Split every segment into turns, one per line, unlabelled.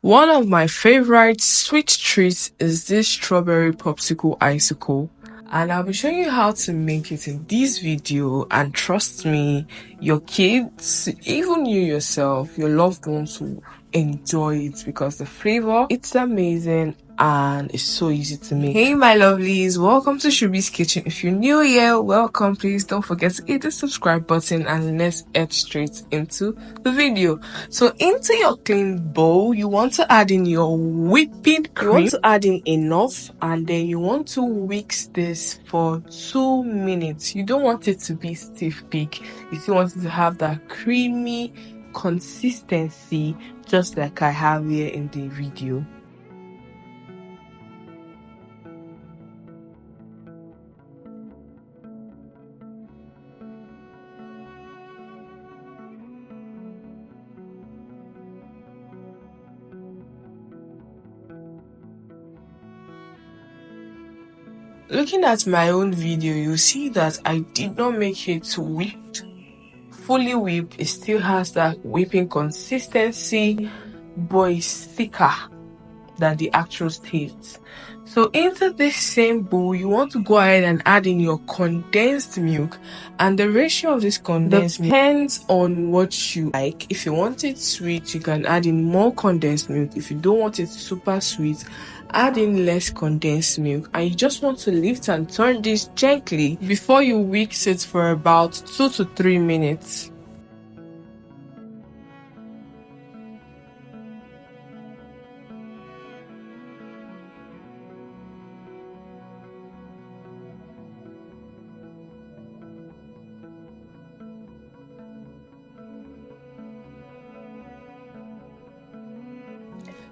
One of my favorite sweet treats is this strawberry popsicle icicle, and I'll be showing you how to make it in this video. And trust me, your kids, even you yourself, your loved ones will enjoy it because the flavor, it's amazing and it's so easy to make. Hey my lovelies, welcome to Shubi's Kitchen. If you're new here, welcome. Please don't forget to hit the subscribe button and let's head straight into the video. So into your clean bowl, you want to add in your whipping cream. You want to add in enough, and then you want to whisk this for 2 minutes. You don't want it to be stiff peak. You still want it to have that creamy consistency, just like I have here in the video. Looking at my own video, you'll see that I did not make it whipped, fully whipped. It still has that whipping consistency, but it's thicker than the actual state. So into this same bowl, you want to go ahead and add in your condensed milk, and the ratio of this condensed milk depends on what you like. If you want it sweet, you can add in more condensed milk. If you don't want it super sweet, add in less condensed milk. And you just want to lift and turn this gently before you whisk it for about 2 to 3 minutes.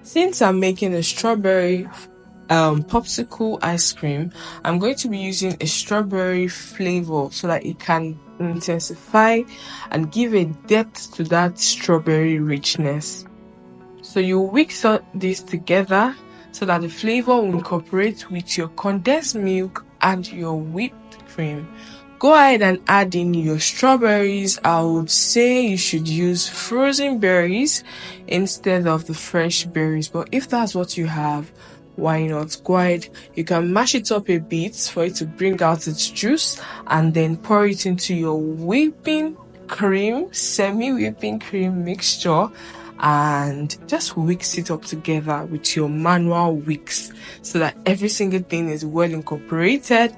Since I'm making a strawberry popsicle ice cream, I'm going to be using a strawberry flavor so that it can intensify and give a depth to that strawberry richness. So you whisk this together so that the flavor will incorporate with your condensed milk and your whipped cream. Go ahead and add in your strawberries. I would say you should use frozen berries instead of the fresh berries, but if that's what you have, why not? Go ahead, you can mash it up a bit for it to bring out its juice, and then pour it into your whipping cream, semi-whipping cream mixture, and just whisk it up together with your manual whisk so that every single thing is well incorporated.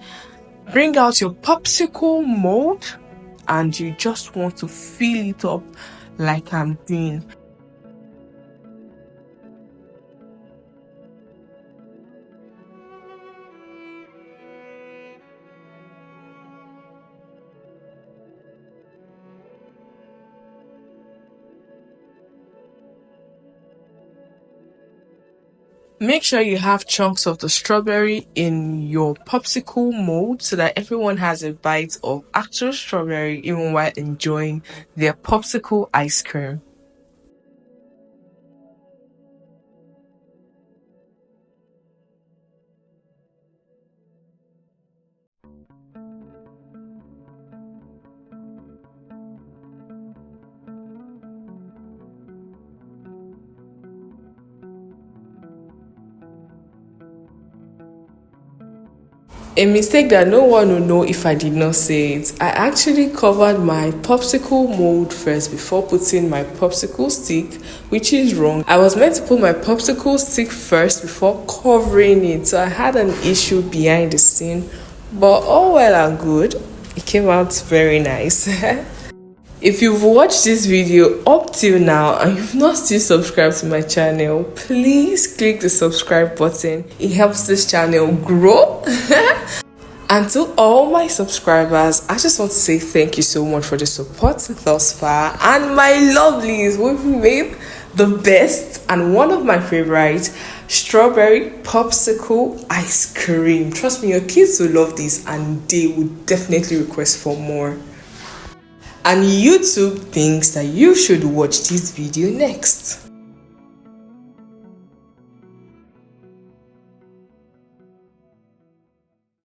Bring out your popsicle mold, and you just want to fill it up like I'm doing. Make sure you have chunks of the strawberry in your popsicle mold so that everyone has a bite of actual strawberry even while enjoying their popsicle ice cream. A mistake that no one will know if I did not say it. I actually covered my popsicle mold first before putting my popsicle stick, which is wrong. I was meant to put my popsicle stick first before covering it, so I had an issue behind the scene, but all well and good. It came out very nice. If you've watched this video up till now and you've not still subscribed to my channel, please click the subscribe button. It helps this channel grow. And to all my subscribers, I just want to say thank you so much for the support thus far. And my lovelies, we've made the best and one of my favorite strawberry popsicle ice cream. Trust me, your kids will love this and they will definitely request for more. And YouTube thinks that you should watch this video next.